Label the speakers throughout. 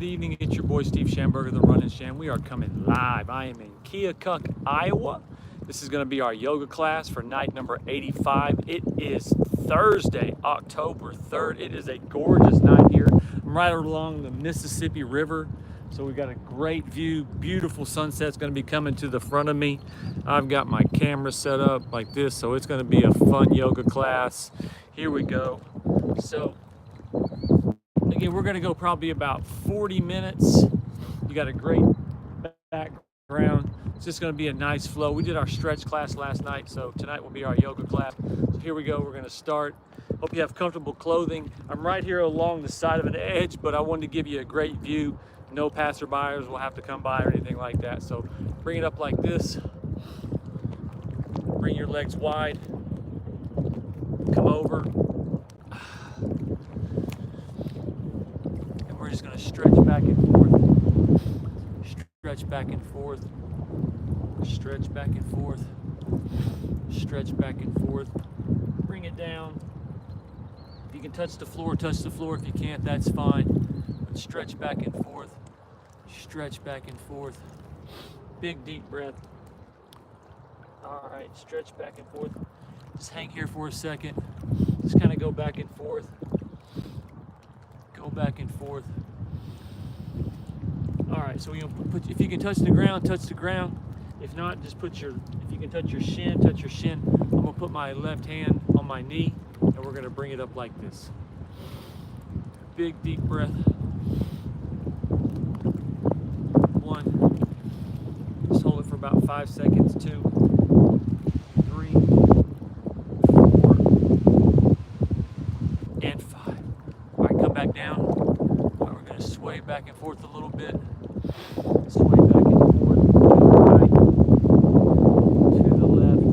Speaker 1: evening. It's your boy Steve Schamberger, the Run and Sham. We are coming live. I am in Keokuk, Iowa. This is going to be our yoga class for night number 85. It is Thursday, October 3rd. It is a gorgeous night here. I'm right along the Mississippi River, so we've got a great view. Beautiful sunset's going to be coming to the front of me. I've got my camera set up like this, so it's going to be a fun yoga class. Here we go. So again, we're going to go probably about 40 minutes. You got a great background. It's just going to be a nice flow. We did our stretch class last night, so tonight will be our yoga class. So here we go. We're going to start. Hope you have comfortable clothing. I'm right here along the side of an edge, but I wanted to give you a great view. No passerbyers will have to come by or anything like that. So bring it up like this. Bring your legs wide. Come over. We're just going to stretch back and forth, stretch back and forth, stretch back and forth, stretch back and forth. Bring it down. If you can touch the floor, touch the floor. If you can't, that's fine. But stretch back and forth, stretch back and forth. Big deep breath. All right, stretch back and forth. Just hang here for a second. Just kind of go back and forth. Go back and forth. All right, so if you can touch the ground, touch the ground. If not, just if you can touch your shin, touch your shin. I'm gonna put my left hand on my knee and we're gonna bring it up like this. Big deep breath. One. Just hold it for about 5 seconds. 2, 3, 4, and 5. All right, come back down. All right, we're going to sway back and forth a little bit. Sway back and forth to the right, to the left.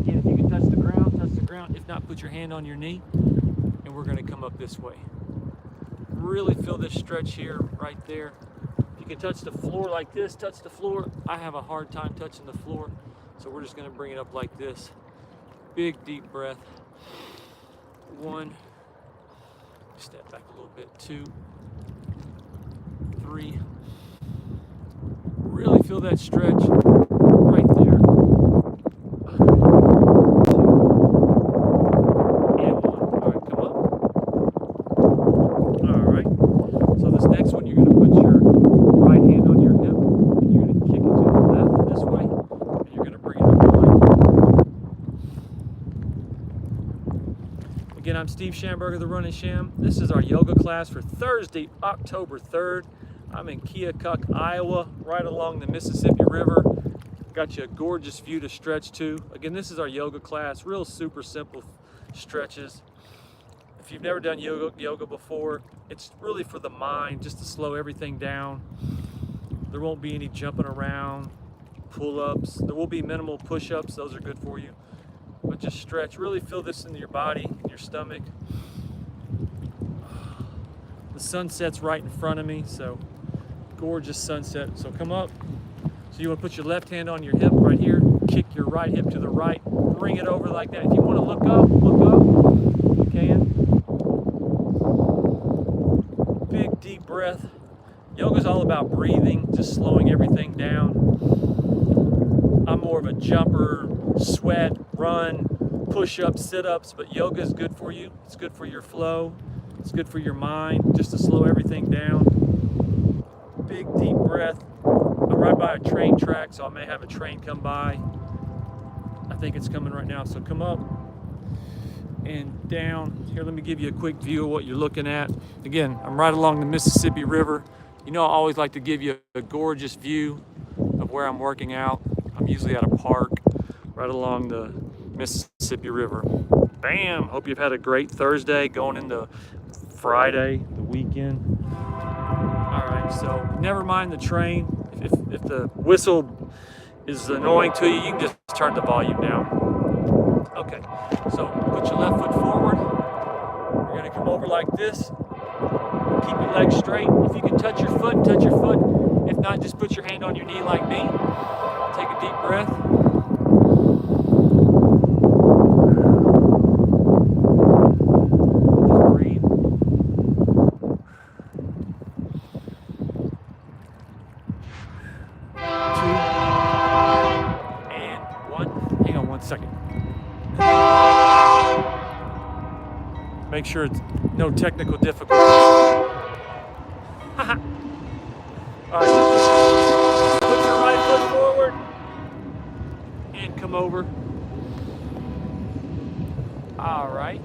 Speaker 1: Again, if you can touch the ground, touch the ground. If not, put your hand on your knee, and we're going to come up this way. Really feel this stretch here, right there. If you can touch the floor like this, touch the floor. I have a hard time touching the floor, so we're just going to bring it up like this. Big, deep breath. 1. Step back a little bit. 2, 3. Really feel that stretch right there. 2, and 1. All right, come up. All right. So this next one, you're going to put your right hand on your hip, and you're going to kick it to the left this way, and you're going to bring it up like. Again, I'm Steve Schamberger, the Run and Sham. This is our yoga class for Thursday, October 3rd. I'm in Keokuk, Iowa, right along the Mississippi River. Got you a gorgeous view to stretch to. Again, this is our yoga class, real super simple stretches. If you've never done yoga before, it's really for the mind, just to slow everything down. There won't be any jumping around, pull-ups. There will be minimal push-ups, those are good for you. But just stretch, really feel this into your body, in your stomach. The sunset's right in front of me, so gorgeous sunset. So come up. So you want to put your left hand on your hip right here, kick your right hip to the right, bring it over like that. If you want to look up, you can. Big deep breath. Yoga's all about breathing, just slowing everything down. I'm more of a jumper, sweat, run, push-ups, sit-ups, but yoga is good for you. It's good for your flow. It's good for your mind, just to slow everything down. Big deep breath. I'm right by a train track, so I may have a train come by. I think it's coming right now. So come up and down. Here, let me give you a quick view of what you're looking at. Again, I'm right along the Mississippi River. You know, I always like to give you a gorgeous view of where I'm working out. I'm usually at a park right along the Mississippi River. Bam! Hope you've had a great Thursday going into Friday, the weekend. All right, so never mind the train. If the whistle is annoying to you, you can just turn the volume down. Okay, so put your left foot forward. You're gonna come over like this. Keep your legs straight. If you can touch your foot, touch your foot. If not, just put your hand on your knee like me. Take a deep breath. Just breathe. second. Make sure it's no technical difficulties. All right, put your right foot forward and come over. All right.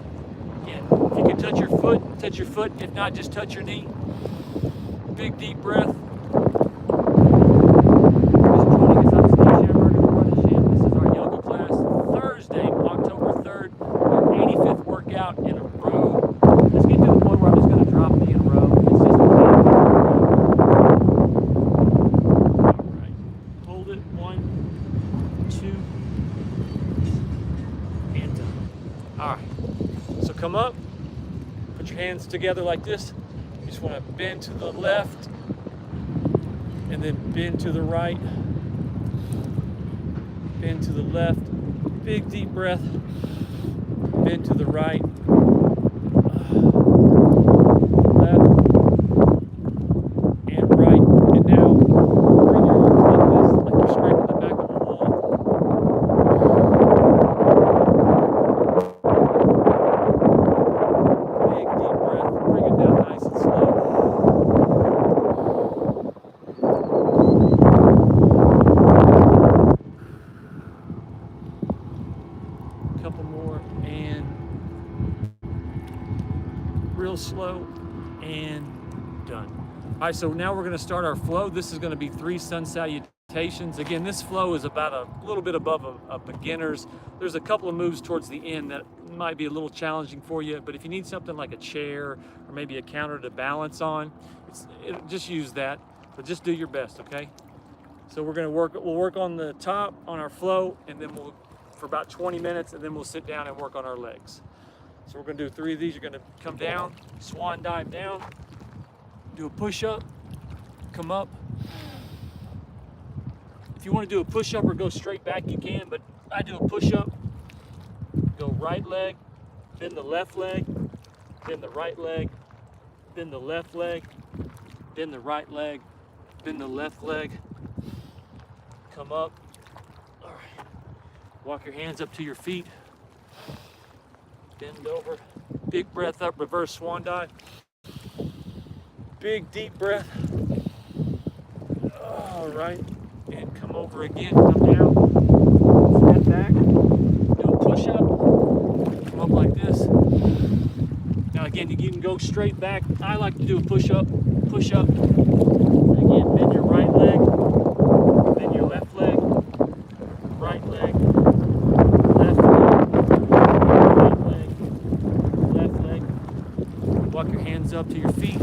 Speaker 1: Again, if you can touch your foot, touch your foot. If not, just touch your knee. Big deep breath. In a row. Let's get to the point where I'm just going to drop the in a row. It's just all right. Hold it. 1, 2, and done. All right. So come up. Put your hands together like this. You just want to bend to the left and then bend to the right. Bend to the left. Big deep breath. Bend to the right. Couple more and real slow and done. All right, so now we're going to start our flow. This is going to be 3 sun salutations. Again, this flow is about a little bit above a beginner's. There's a couple of moves towards the end that might be a little challenging for you, but if you need something like a chair or maybe a counter to balance on, just use that, but just do your best, okay? So we'll work on the top on our flow, and then for about 20 minutes, and then we'll sit down and work on our legs. So we're gonna do 3 of these. You're gonna come down, swan dive down, do a push-up, come up. If you wanna do a push-up or go straight back, you can, but I do a push-up, go right leg, then the left leg, then the right leg, then the left leg, then the right leg, then the left leg, come up. All right. Walk your hands up to your feet. Bend over. Big breath up, reverse swan dive. Big deep breath. All right. And come over again, come down. Step back. Do a push-up. Come up like this. Now again, you can go straight back. I like to do a push-up. Push-up. Again, bend your right leg. Then your left leg. Right leg. Walk your hands up to your feet.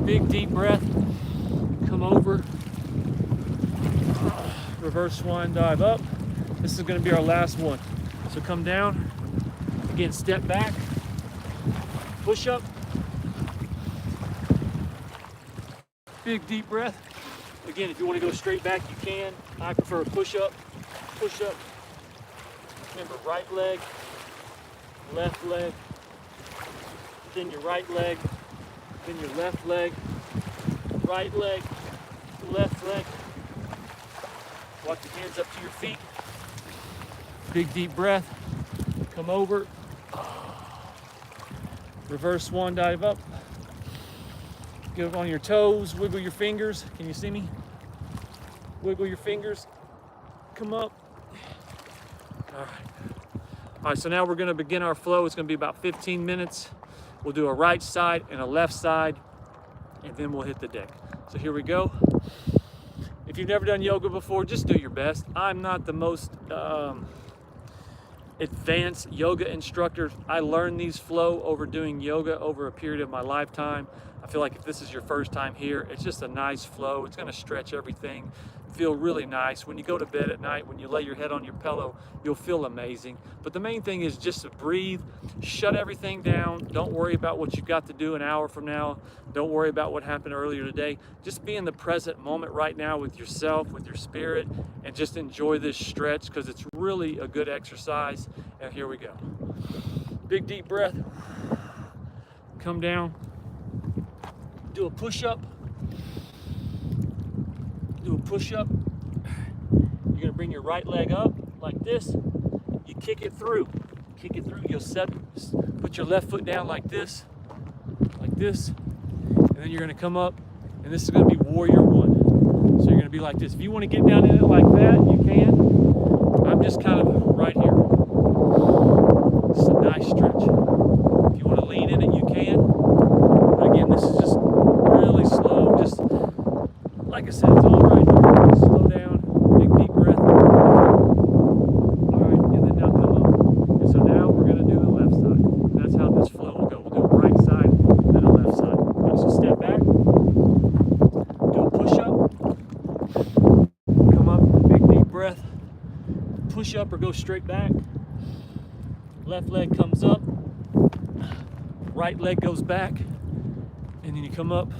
Speaker 1: Big deep breath. Come over. Reverse swan dive up. This is going to be our last one. So come down. Again, step back. Push up. Big deep breath. Again, if you want to go straight back, you can. I prefer a push up. Push up. Remember, right leg, left leg, then your right leg, then your left leg, right leg, left leg. Walk your hands up to your feet. Big deep breath. Come over. Reverse swan dive up. Get on your toes. Wiggle your fingers. Can you see me? Wiggle your fingers. Come up. All right, so now we're going to begin our flow. It's going to be about 15 minutes. We'll do a right side and a left side, and then we'll hit the deck. So here we go. If you've never done yoga before, just do your best. I'm not the most advanced yoga instructor. I learned these flow over doing yoga over a period of my lifetime. I feel like if this is your first time here, it's just a nice flow. It's going to stretch everything, feel really nice. When you go to bed at night, when you lay your head on your pillow, you'll feel amazing. But the main thing is just to breathe, shut everything down. Don't worry about what you've got to do an hour from now. Don't worry about what happened earlier today. Just be in the present moment right now with yourself, with your spirit, and just enjoy this stretch because it's really a good exercise. And here we go. Big deep breath. Come down. Do a push-up. Do a push-up. You're gonna bring your right leg up like this. kick it through. Kick it through. You'll put your left foot down like this, and then you're gonna come up, and this is gonna be warrior one. So you're gonna be like this. If you wanna get down in it like that, you can. I'm just kind of right here. It's a nice stretch. If you wanna lean in it, you can. But again, this is just really slow. Just, like I said, it's all right here. Slow down, big deep breath. All right, and then now come up. And so now we're gonna do the left side. That's how this flow will go. We'll do a right side, then a left side. All right, so step back, do a push-up, come up, big deep breath, push up or go straight back. Left leg comes up, right leg goes back, and then you come up,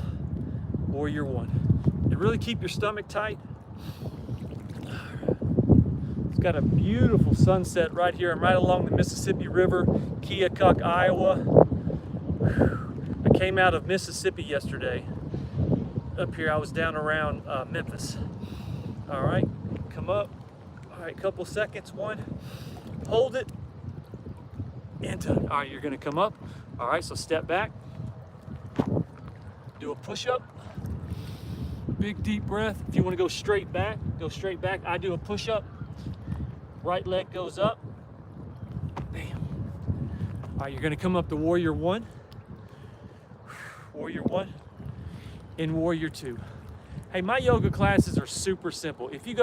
Speaker 1: warrior one. And really keep your stomach tight. It's got a beautiful sunset right here. I'm right along the Mississippi River, Keokuk, Iowa. I came out of Mississippi yesterday. Up here, I was down around Memphis. All right, come up. All right, couple seconds. One, hold it, and all right, you're gonna come up. All right, so step back, do a push-up, big deep breath. If you wanna go straight back, go straight back. I do a push-up, right leg goes up, bam. All right, you're gonna come up to warrior one, warrior one, and warrior two. Hey, my yoga classes are super simple. If you've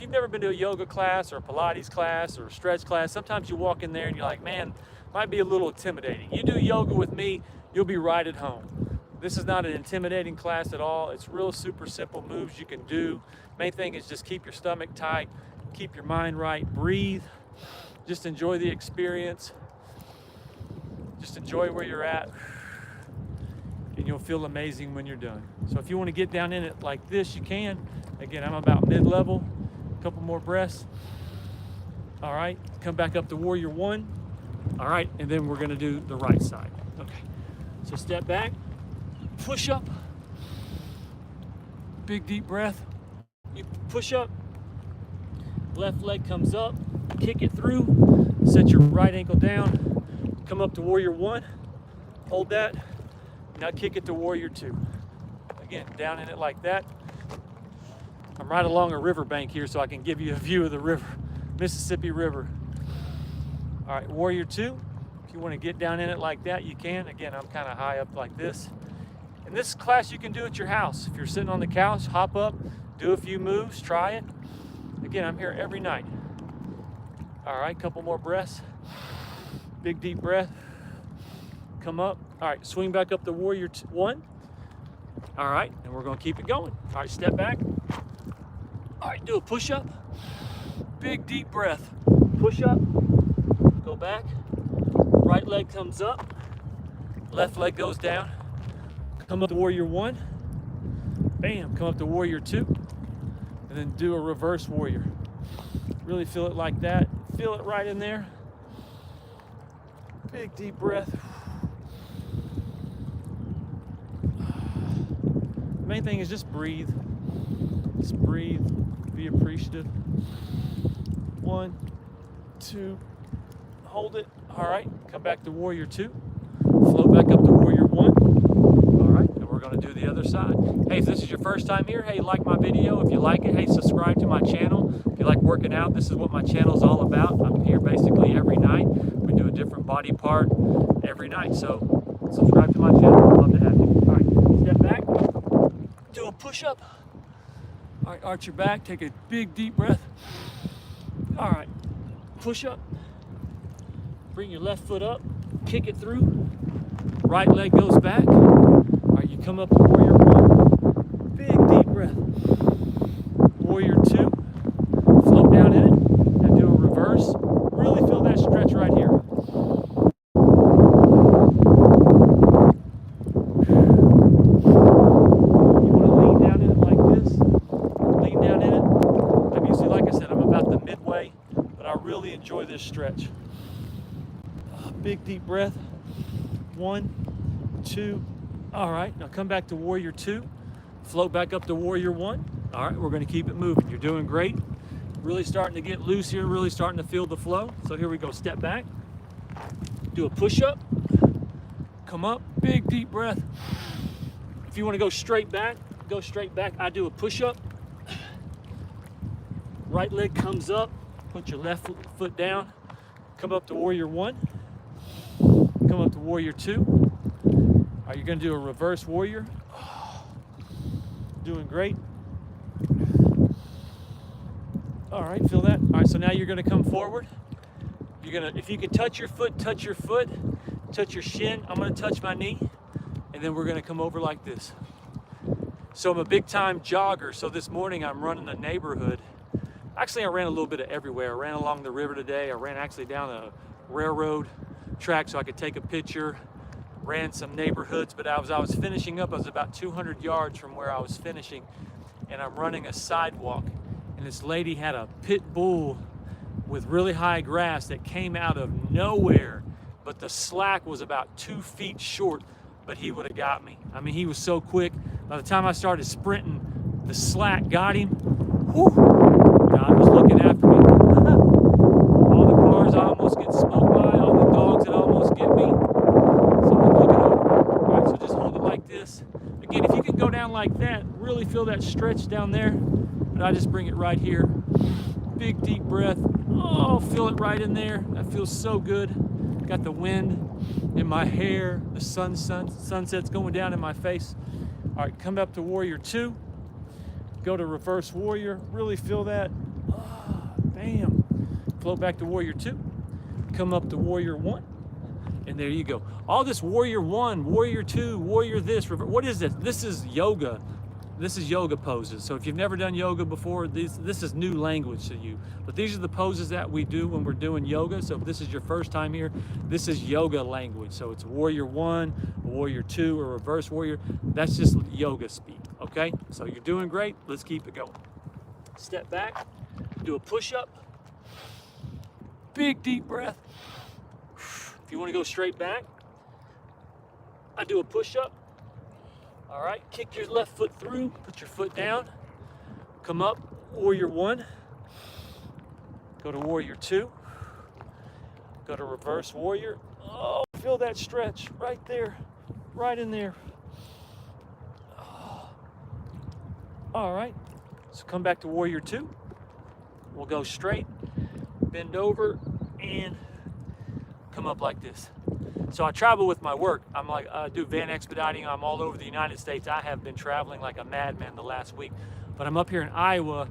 Speaker 1: never been to a yoga class or a Pilates class or a stretch class, sometimes you walk in there and you're like, man, might be a little intimidating. You do yoga with me, you'll be right at home. This is not an intimidating class at all. It's real super simple moves you can do. Main thing is just keep your stomach tight, keep your mind right, breathe, just enjoy the experience. Just enjoy where you're at, and you'll feel amazing when you're done. So if you want to get down in it like this, you can. Again, I'm about mid-level, a couple more breaths. All right, come back up to warrior one. All right, and then we're gonna do the right side. Okay, so step back, push up, big deep breath. You push up, left leg comes up, kick it through, set your right ankle down, come up to warrior one, hold that, now kick it to warrior two. Again, down in it like that. I'm right along a river bank here, so I can give you a view of the river, Mississippi River. All right, warrior two. If you want to get down in it like that, you can. Again, I'm kind of high up like this. And this class you can do at your house. If you're sitting on the couch, hop up, do a few moves, try it. Again, I'm here every night. All right, couple more breaths. Big deep breath. Come up. All right, swing back up to warrior one. All right, and we're gonna keep it going. All right, step back. All right, do a push-up. Big deep breath. Push up, go back. Right leg comes up, left leg goes down. Come up to warrior one. Bam, come up to warrior two. And then do a reverse warrior. Really feel it like that. Feel it right in there. Big deep breath. The main thing is just breathe. Just breathe. Be appreciative. One, two, hold it. All right, come back to warrior two. Float back up to warrior one. All right, and we're gonna do the other side. Hey, if this is your first time here, hey, like my video. If you like it, hey, subscribe to my channel. If you like working out, this is what my channel is all about. I'm here basically every night. We do a different body part every night. So subscribe to my channel. I'd love to have you. All right, step back, do a push-up. All right, arch your back, take a big deep breath. All right, push up. Bring your left foot up, kick it through. Right leg goes back. All right, you come up to warrior one. Big deep breath. Warrior two. Float down in it. Now do a reverse. Really feel that stretch right here. You want to lean down in it like this. Lean down in it. I'm usually, like I said, I'm about the midway, but I really enjoy this stretch. Big deep breath. One, two. All right, now come back to warrior two. Float back up to warrior one. All right, we're gonna keep it moving. You're doing great. Really starting to get loose here, really starting to feel the flow. So here we go, step back, do a push-up, come up, big deep breath. If you want to go straight back, go straight back. I do a push-up, right leg comes up, put your left foot down, come up to warrior one, come up to warrior two. All right, you're gonna do a reverse warrior. Doing great. All right, feel that? All right, so now you're gonna come forward. You're gonna, if you can touch your foot, touch your foot, touch your shin. I'm gonna touch my knee, and then we're gonna come over like this. So I'm a big time jogger, so this morning I'm running the neighborhood. Actually, I ran a little bit of everywhere. I ran along the river today. I ran actually down a railroad track so I could take a picture. Ran some neighborhoods, but as I was finishing up, I was about 200 yards from where I was finishing, and I'm running a sidewalk, and this lady had a pit bull with really high grass that came out of nowhere, but the slack was about 2 feet short, but he would have got me. I mean, he was so quick. By the time I started sprinting, the slack got him. Whew. God was looking after me. All the cars I almost get smoked by, all the dogs that almost get me. Someone looking over. All right, so just hold it like this. Again, if you can go down like that, really feel that stretch down there. But I just bring it right here. Big deep breath. Oh, feel it right in there. That feels so good. Got the wind in my hair. The sunset's going down in my face. All right, come up to warrior two. Go to reverse warrior. Really feel that. Oh, bam. Float back to warrior two. Come up to warrior one. And there you go. All this warrior one, warrior two, warrior this. What is this? This is yoga. This is yoga poses. So if you've never done yoga before, this is new language to you. But these are the poses that we do when we're doing yoga. So if this is your first time here, this is yoga language. So it's warrior one, warrior two, or reverse warrior. That's just yoga speak, okay? So you're doing great. Let's keep it going. Step back, do a push-up. Big deep breath. If you want to go straight back, I do a push-up. All right, kick your left foot through, put your foot down, come up, warrior one, go to warrior two, go to reverse warrior. Oh, feel that stretch right there, right in there. Oh. All right, so come back to warrior two. We'll go straight, bend over, and come up like this. So I travel with my work. I do van expediting. I'm all over the United States. I have been traveling like a madman the last week, but I'm up here in Iowa.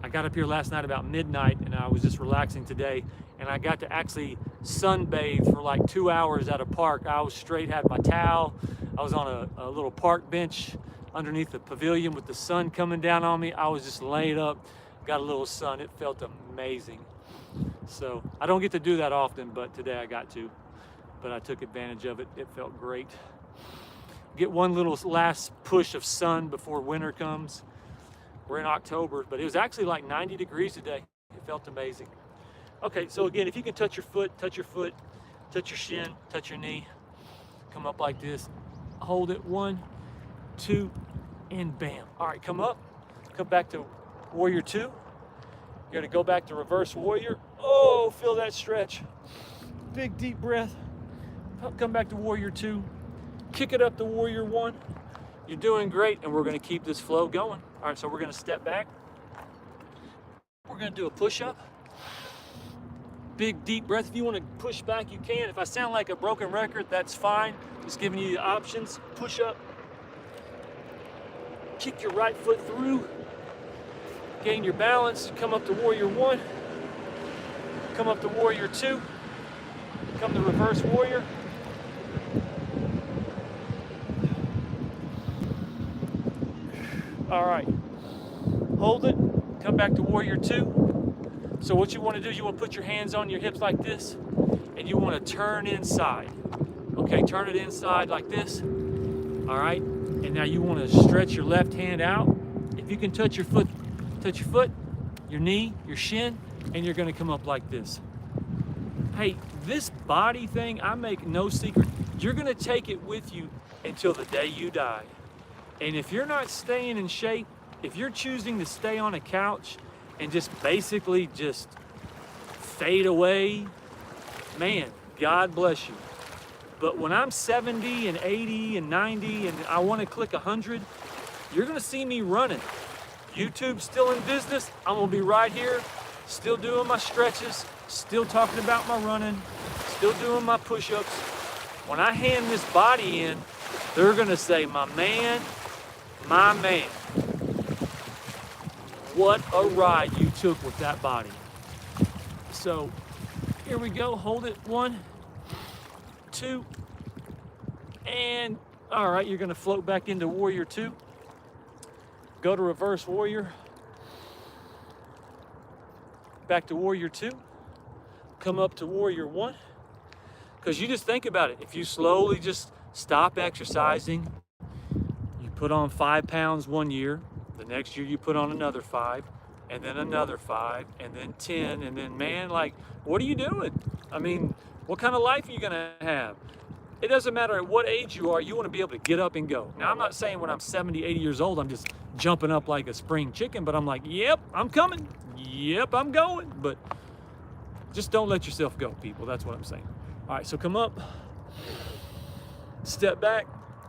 Speaker 1: I got up here last night about midnight, and I was just relaxing today, and I got to actually sunbathe for like 2 hours at a park. I was straight, had my towel. I was on a little park bench underneath the pavilion with the sun coming down on me. I was just laid up, got a little sun. It felt amazing. So I don't get to do that often, but today I got to. But I took advantage of it. It felt great. Get one little last push of sun before winter comes. We're in October, but it was actually like 90 degrees today. It felt amazing. Okay, so again, if you can touch your foot, touch your shin, touch your knee, come up like this, hold it, 1, 2, and bam. All right, come up, come back to warrior two. You're gonna go back to reverse warrior. Oh, feel that stretch. Big deep breath. Come back to warrior two, kick it up to warrior one. You're doing great, and we're going to keep this flow going. All right, so we're going to step back. We're going to do a push-up. Big deep breath. If you want to push back, you can. If I sound like a broken record, that's fine. Just giving you the options. Push up. Kick your right foot through. Gain your balance. Come up to warrior one. Come up to warrior two. Come to reverse warrior. All right, hold it, come back to warrior two. So what you want to do is you want to put your hands on your hips like this, and you want to turn inside. Okay, turn it inside like this. All right, and now you want to stretch your left hand out. If you can touch your foot, your knee, your shin, and you're going to come up like this. Hey, this body thing, I make no secret, you're going to take it with you until the day you die. And if you're not staying in shape, if you're choosing to stay on a couch and just basically just fade away, man, God bless you. But when I'm 70 and 80 and 90 and I want to click 100, you're going to see me running. YouTube's still in business. I'm going to be right here, still doing my stretches, still talking about my running, still doing my push-ups. When I hand this body in, they're going to say, my man, what a ride you took with that body. So here we go. Hold it. 1, 2, and all right, you're going to float back into Warrior 2. Go to Reverse Warrior. Back to Warrior 2. Come up to Warrior 1. Because you just think about it. If you slowly just stop exercising, you put on 5 pounds 1 year, the next year you put on another 5, and then another 5, and then 10, and then, man, like, what are you doing? I mean, what kind of life are you gonna have? It doesn't matter at what age you are, you wanna be able to get up and go. Now, I'm not saying when I'm 70, 80 years old, I'm just jumping up like a spring chicken, but I'm like, yep, I'm coming. Yep, I'm going. But just don't let yourself go, people. That's what I'm saying. All right, so come up, step back,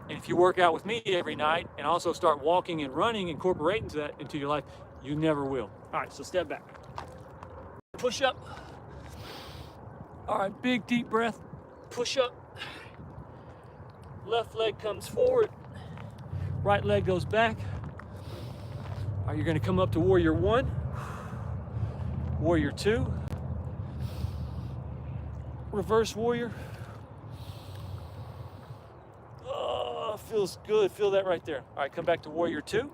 Speaker 1: and if you work out with me every night and also start walking and running, incorporating that into your life, you never will. All right, so step back. Push up. All right, big deep breath. Push up. Left leg comes forward. Right leg goes back. All right, you're gonna come up to Warrior 1, Warrior 2, Reverse Warrior. Oh, feels good. Feel that right there. All right, come back to Warrior 2.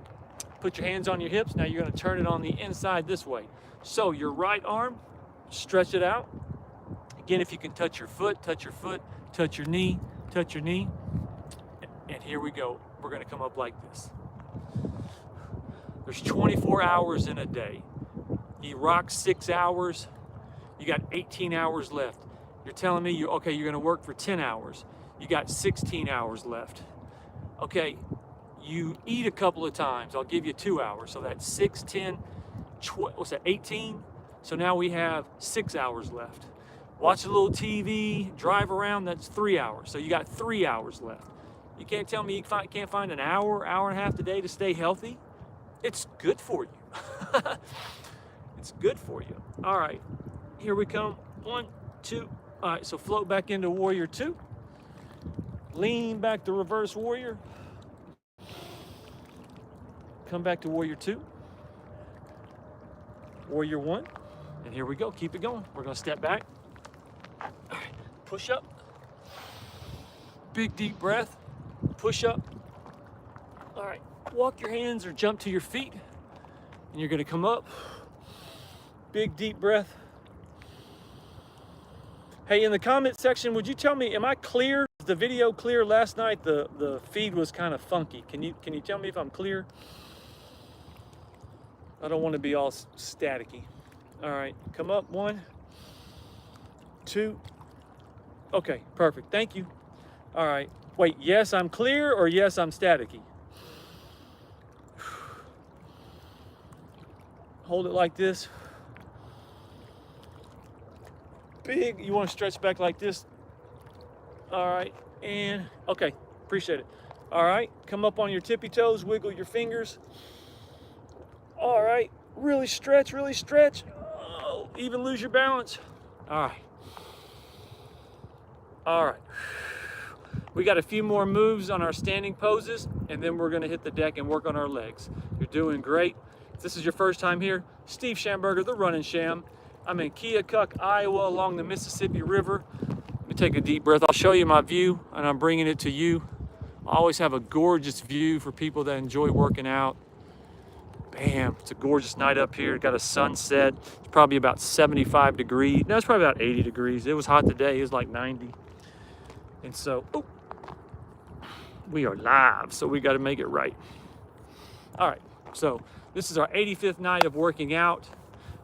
Speaker 1: Put your hands on your hips. Now you're gonna turn it on the inside this way. So your right arm, stretch it out. Again, if you can touch your foot, touch your foot, touch your knee, touch your knee. And here we go. We're gonna come up like this. There's 24 hours in a day. You rock 6 hours, you got 18 hours left. You're telling me, you're gonna work for 10 hours. You got 16 hours left. Okay, you eat a couple of times, I'll give you 2 hours. So that's 6, 10, 12, what's that, 18? So now we have 6 hours left. Watch a little TV, drive around, that's 3 hours. So you got 3 hours left. You can't tell me you can't find an hour, hour and a half a day to stay healthy. It's good for you. It's good for you. All right, here we come. 1, 2. All right, so float back into Warrior 2. Lean back to Reverse Warrior. Come back to Warrior 2. Warrior 1. And here we go. Keep it going. We're going to step back. All right, push up. Big deep breath. Push up. All right, walk your hands or jump to your feet. And you're going to come up. Big deep breath. Hey, in the comment section, would you tell me, am I clear? Is the video clear? Last night the feed was kind of funky. Can you tell me if I'm clear? I don't want to be all staticky. All right, come up. 1, 2. Okay, perfect. Thank you. All right. Wait, yes, I'm clear, or yes, I'm staticky? Hold it like this. Big, you want to stretch back like this. All right, and okay, appreciate it. All right, come up on your tippy toes, wiggle your fingers. All right, really stretch, really stretch. Oh, even lose your balance. All right. All right. We got a few more moves on our standing poses, and then we're gonna hit the deck and work on our legs. You're doing great. If this is your first time here, Steve Schamberger, the Running Sham. I'm in Keokuk, Iowa, along the Mississippi River. Let me take a deep breath. I'll show you my view, and I'm bringing it to you. I always have a gorgeous view for people that enjoy working out. Bam, it's a gorgeous night up here. Got a sunset. It's probably about 75 degrees. No, it's probably about 80 degrees. It was hot today. It was like 90. And so, oh, we are live, so we got to make it right. All right, so this is our 85th night of working out.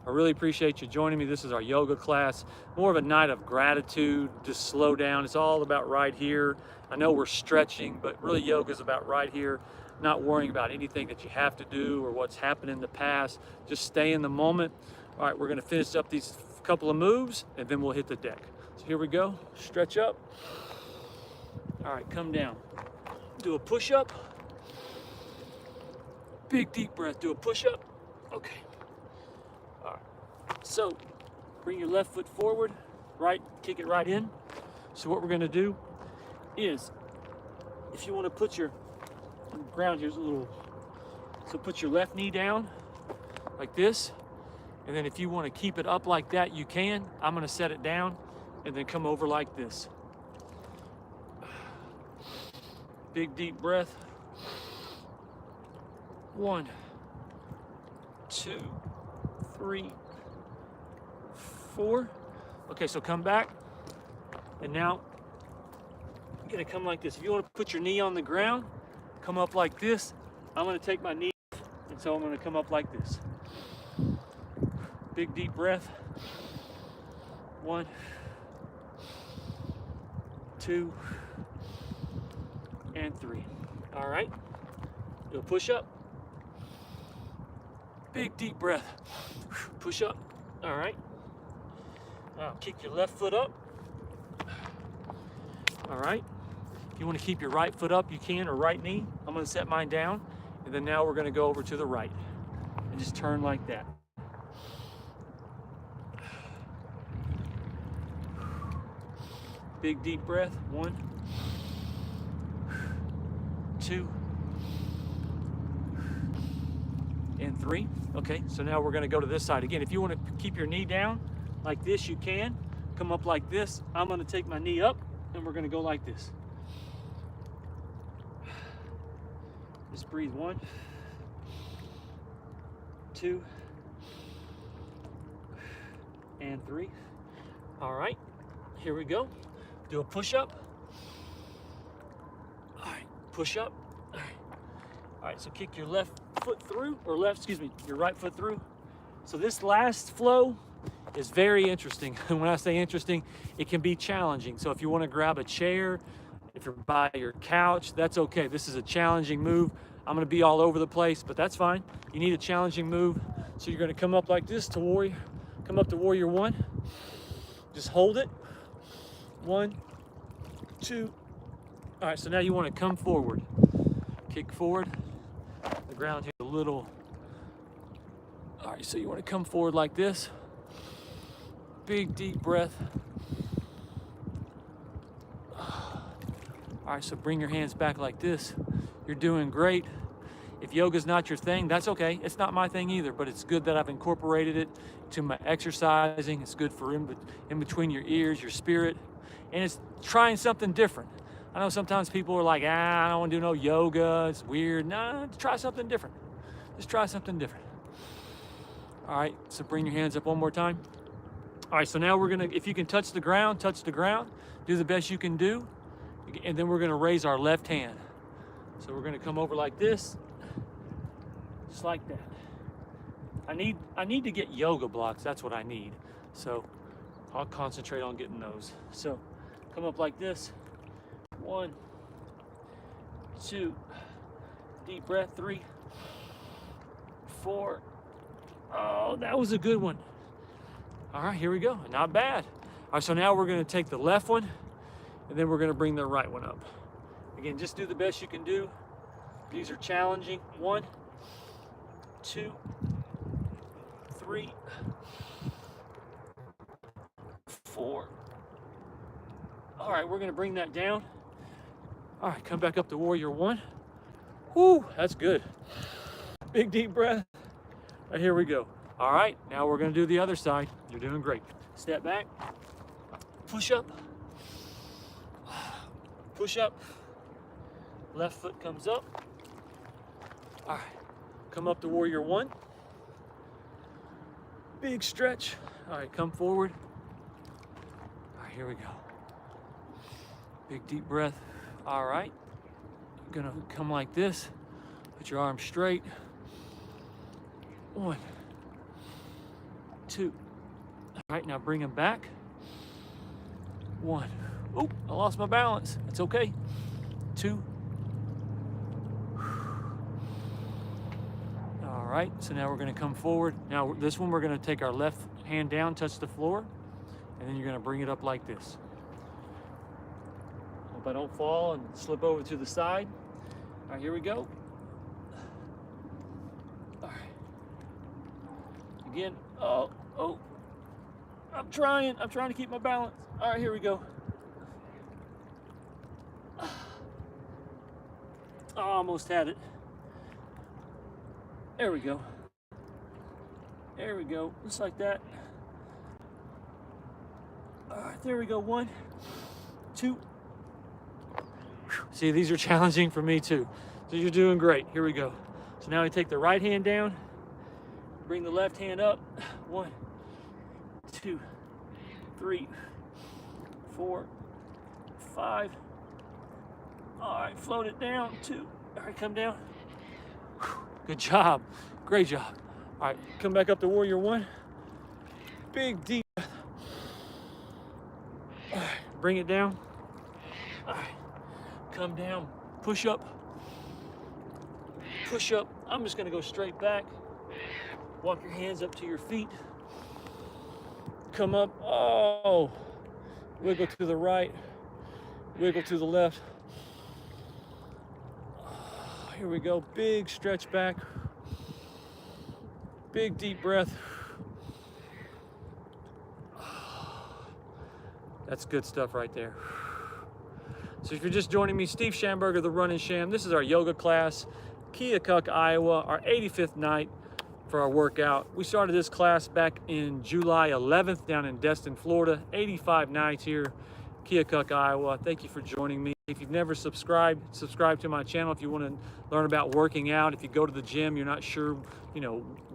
Speaker 1: I really appreciate you joining me. This is our yoga class, more of a night of gratitude, just slow down. It's all about right here. I know we're stretching, but really yoga is about right here. not worrying about anything that you have to do or what's happened in the past. Just stay in the moment. All right, we're gonna finish up these couple of moves and then we'll hit the deck. So here we go, stretch up. All right, come down. Do a push-up. Big deep breath, do a push-up. Okay. All right, so bring your left foot forward, right, kick it right in. So what we're gonna do is, if you wanna put your ground, here's a little, so put your left knee down like this. And then if you want to keep it up like that, you can. I'm going to set it down and then come over like this. Big deep breath. 1, 2, 3, 4. Okay, so come back. And now you're going to come like this. If you want to put your knee on the ground, come up like this. I'm going to take my knee, and so I'm going to come up like this. Big deep breath. 1, 2, and 3. All right. Do a push up. Big deep breath. Push up. All right. Now kick your left foot up. All right. If you want to keep your right foot up, you can, or right knee. I'm going to set mine down, and then now we're going to go over to the right and just turn like that. Big deep breath. 1, 2, and 3. Okay, so now we're going to go to this side again. If you want to keep your knee down like this, you can. Come up like this. I'm going to take my knee up, and we're going to go like this. Just breathe. 1, 2, and 3. All right, here we go. Do a push-up. All right, push up. All right, so kick your left foot through, or your right foot through. So this last flow is very interesting. When I say interesting, it can be challenging. So if you want to grab a chair, if you're by your couch, that's okay. This is a challenging move. I'm going to be all over the place, but that's fine. You need a challenging move. So you're going to come up like this to warrior. Come up to warrior 1. Just hold it. 1, 2. All right, so now you want to come forward. Kick forward. The ground here a little. All right, so you want to come forward like this. Big deep breath. All right, so bring your hands back like this. You're doing great. If yoga's not your thing, that's okay. It's not my thing either, but it's good that I've incorporated it to my exercising. It's good for in between your ears, your spirit, and it's trying something different. I know sometimes people are like, I don't want to do no yoga. It's weird. No, try something different. Just try something different. All right, so bring your hands up one more time. All right, so now we're gonna, if you can touch the ground, do the best you can do, and then we're gonna raise our left hand. So we're gonna come over like this, just like that. I need to get yoga blocks, that's what I need. So I'll concentrate on getting those. So come up like this. 1, 2, deep breath. 3, 4. Oh, that was a good one. All right, here we go. Not bad. All right, so now we're going to take the left one, and then we're going to bring the right one up. Again, just do the best you can do. These are challenging. 1, 2, 3, 4. All right, we're going to bring that down. All right, come back up to warrior 1. Whoo, that's good. Big deep breath. All right, here we go. All right, now we're going to do the other side. You're doing great. Step back. Push up. Push up. Left foot comes up. All right, come up to warrior 1. Big stretch. All right, come forward. All right, here we go. Big deep breath. All right, you're gonna come like this. Put your arms straight. 1, 2. All right, now bring them back. 1. Oh, I lost my balance. That's okay. 2. right, so now we're gonna come forward. Now this one, we're gonna take our left hand down, touch the floor, and then you're gonna bring it up like this. Hope I don't fall and slip over to the side. All right, here we go. All right. Again, oh, I'm trying to keep my balance. All right, here we go. I almost had it. There we go. There we go, just like that. All right, there we go, 1, 2. See, these are challenging for me too. So you're doing great, here we go. So now we take the right hand down, bring the left hand up. 1, 2, 3, 4, 5. All right, float it down, 2. All right, come down. Good job, great job. All right, come back up to warrior 1. Big deep breath. All right, bring it down. All right, come down, push up. Push up. I'm just gonna go straight back. Walk your hands up to your feet. Come up, oh. Wiggle to the right, wiggle to the left. Here we go, big stretch back. Big deep breath. That's good stuff right there. So if you're just joining me, Steve Schamberger, the Run and Sham. This is our yoga class, Keokuk, Iowa, our 85th night for our workout. We started this class back in July 11th down in Destin, Florida. 85 nights here, Keokuk, Iowa. Thank you for joining me. If you've never subscribe to my channel. If you want to learn about working out, if you go to the gym, you're not sure,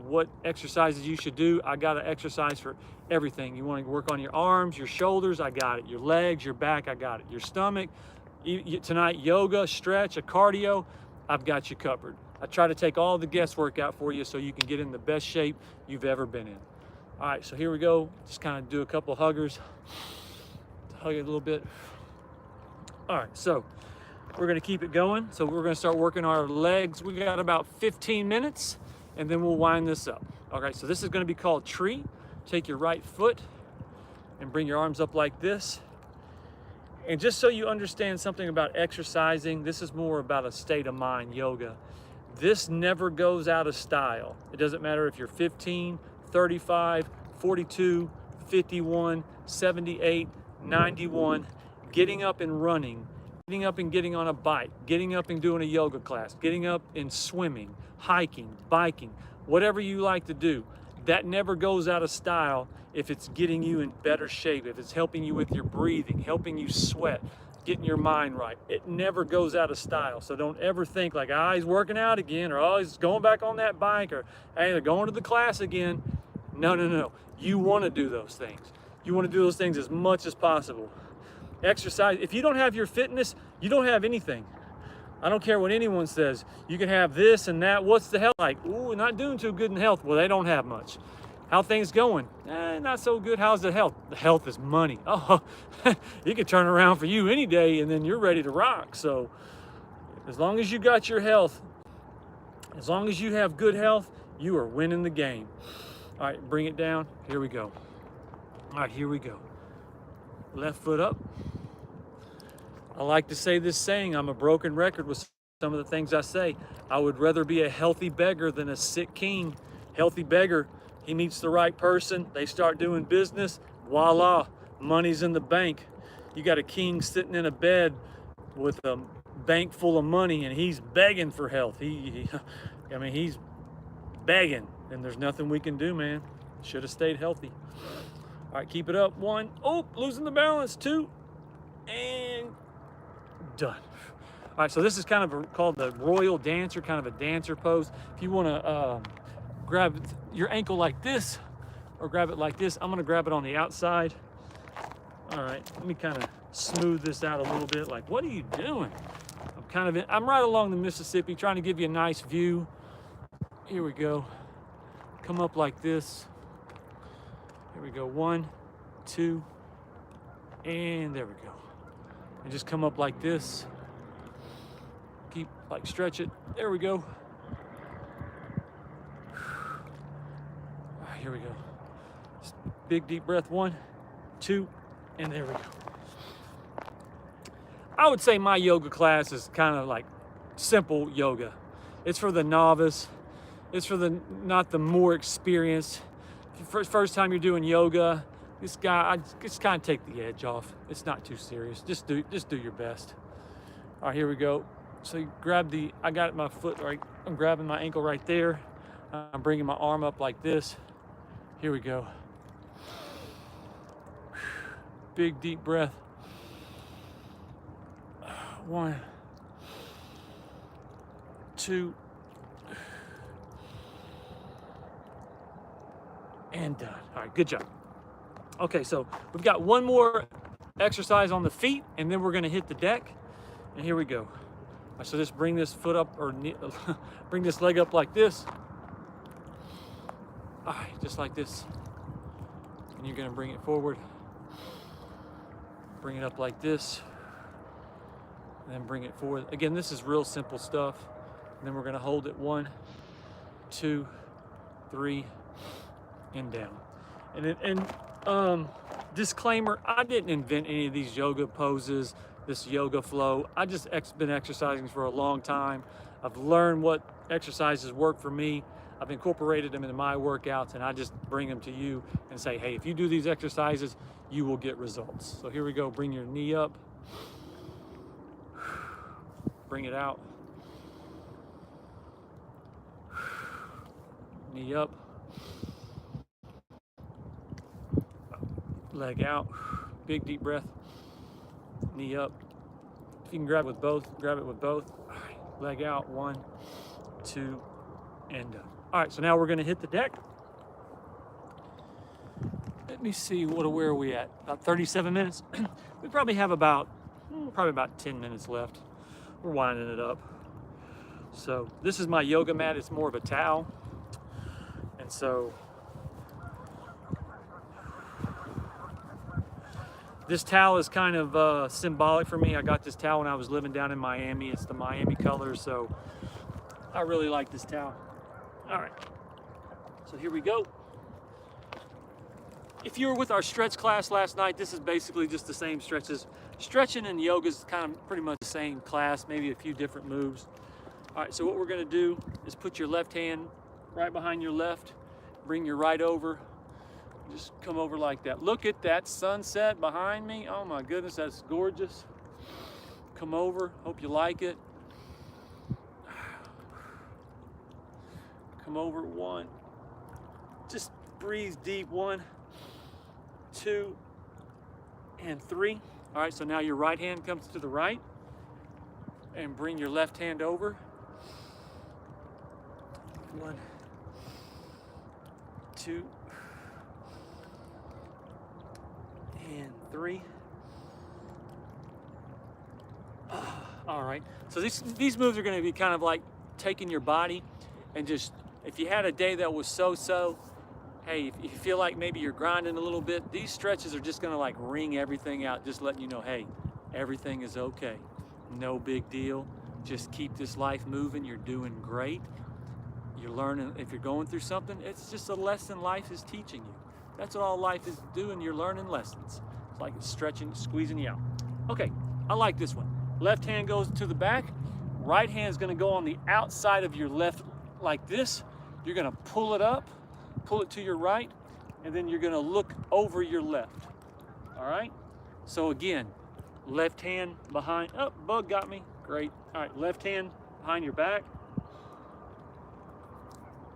Speaker 1: what exercises you should do, I got an exercise for everything. You want to work on your arms, your shoulders, I got it. Your legs, your back, I got it. Your stomach, tonight yoga, stretch, a cardio, I've got you covered. I try to take all the guesswork out for you so you can get in the best shape you've ever been in. All right, so here we go. Just kind of do a couple huggers. Hug it a little bit. All right, so we're gonna keep it going. So we're gonna start working our legs. We got about 15 minutes and then we'll wind this up. All right, so this is gonna be called tree. Take your right foot and bring your arms up like this. And just so you understand something about exercising, this is more about a state of mind, yoga. This never goes out of style. It doesn't matter if you're 15, 35, 42, 51, 78, 91, getting up and running, getting up and getting on a bike, getting up and doing a yoga class, getting up and swimming, hiking, biking, whatever you like to do. That never goes out of style if it's getting you in better shape, if it's helping you with your breathing, helping you sweat, getting your mind right. It never goes out of style. So don't ever think like, he's working out again, or he's going back on that bike, or hey, they're going to the class again. No. You want to do those things. You want to do those things as much as possible. Exercise. If you don't have your fitness, you don't have anything. I don't care what anyone says. You can have this and that. What's the health like? Ooh, not doing too good in health. Well, they don't have much. How things going? Not so good. How's the health? The health is money. Oh, it could turn around for you any day and then you're ready to rock. So as long as you got your health, as long as you have good health, you are winning the game. All right, bring it down. Here we go. All right, here we go. Left foot up. I like to say this saying, I'm a broken record with some of the things I say. I would rather be a healthy beggar than a sick king. Healthy beggar, he meets the right person, they start doing business, voila, money's in the bank. You got a king sitting in a bed with a bank full of money and he's begging for health. He's begging, and there's nothing we can do, man. Should have stayed healthy. All right, keep it up. 1, oh, losing the balance. 2, and done. All right, so this is kind of called the royal dancer, kind of a dancer pose. If you want to grab your ankle like this or grab it like this, I'm going to grab it on the outside. All right, let me kind of smooth this out a little bit. Like, what are you doing? I'm right along the Mississippi, trying to give you a nice view. Here we go. Come up like this. Here we go. 1, 2, and there we go. And just come up like this. Keep, stretch it. There we go. here we go. Big deep breath, 1, 2, and there we go. I would say my yoga class is kind of like simple yoga. It's for the novice. It's for the not the more experienced. First time you're doing yoga, this guy, I just kind of take the edge off. It's not too serious. Just do your best. All right, here we go. So you grab I got my foot right, I'm grabbing my ankle right there. I'm bringing my arm up like this. Here we go. Big deep breath. 1, 2, and done. All right, good job. Okay, so we've got one more exercise on the feet, and then we're gonna hit the deck. And here we go. All right, so just bring this foot up, or bring this leg up like this. All right, just like this. And you're gonna bring it forward. Bring it up like this. And then bring it forward. Again, this is real simple stuff. And then we're gonna hold it 1, 2, 3, and down. And disclaimer, I didn't invent any of these yoga poses, this yoga flow. I just been exercising for a long time. I've learned what exercises work for me. I've incorporated them into my workouts, and I just bring them to you and say, hey, if you do these exercises, you will get results. So here we go, bring your knee up. Bring it out. Knee up. Leg out. Big deep breath. Knee up. If you can grab it with both, grab it with both. All right. Leg out. 1, 2, and done. All right, so now we're gonna hit the deck. Let me see, where are we at? About 37 minutes. We probably have about 10 minutes left. We're winding it up. So this is my yoga mat. It's more of a towel. And so this towel is kind of symbolic for me. I got this towel when I was living down in Miami. It's the Miami colors, so I really like this towel. All right, so here we go. If you were with our stretch class last night, this is basically just the same stretches. Stretching and yoga is kind of pretty much the same class, maybe a few different moves. All right, so what we're gonna do is put your left hand right behind your left, bring your right over, just come over like that. Look at that sunset behind me. Oh my goodness, that's gorgeous. Come over, hope you like it. Come over, 1. Just breathe deep, 1, 2, and 3. All right, so now your right hand comes to the right and bring your left hand over. 1, 2, and 3. All right, so these moves are gonna be kind of like taking your body and just, if you had a day that was so-so, hey, if you feel like maybe you're grinding a little bit, these stretches are just gonna like wring everything out, just letting you know, hey, everything is okay. No big deal. Just keep this life moving. You're doing great. You're learning. If you're going through something, it's just a lesson life is teaching you. That's what all life is doing. You're learning lessons. It's like it's stretching, squeezing you out. Okay, I like this one. Left hand goes to the back. Right hand is gonna go on the outside of your left like this. You're gonna pull it up, pull it to your right, and then you're gonna look over your left. All right? So again, left hand behind, oh, bug got me, great. All right, left hand behind your back.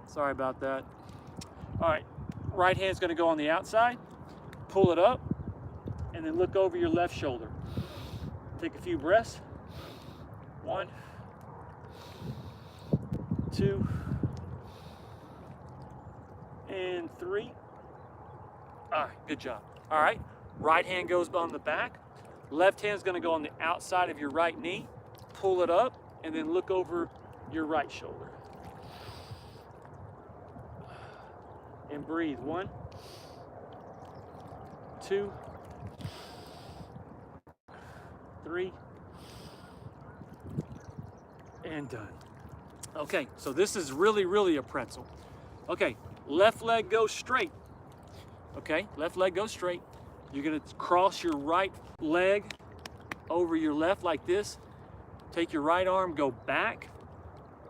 Speaker 1: Sorry about that. All right, right hand's gonna go on the outside, pull it up, and then look over your left shoulder. Take a few breaths. 1, 2, and 3. All right, good job. All right, right hand goes on the back. Left hand's gonna go on the outside of your right knee, pull it up, and then look over your right shoulder. And breathe. 1, 2, 3, and done. Okay, so this is really a pretzel. Okay, left leg goes straight. Okay, left leg goes straight. You're gonna cross your right leg over your left like this. Take your right arm, go back.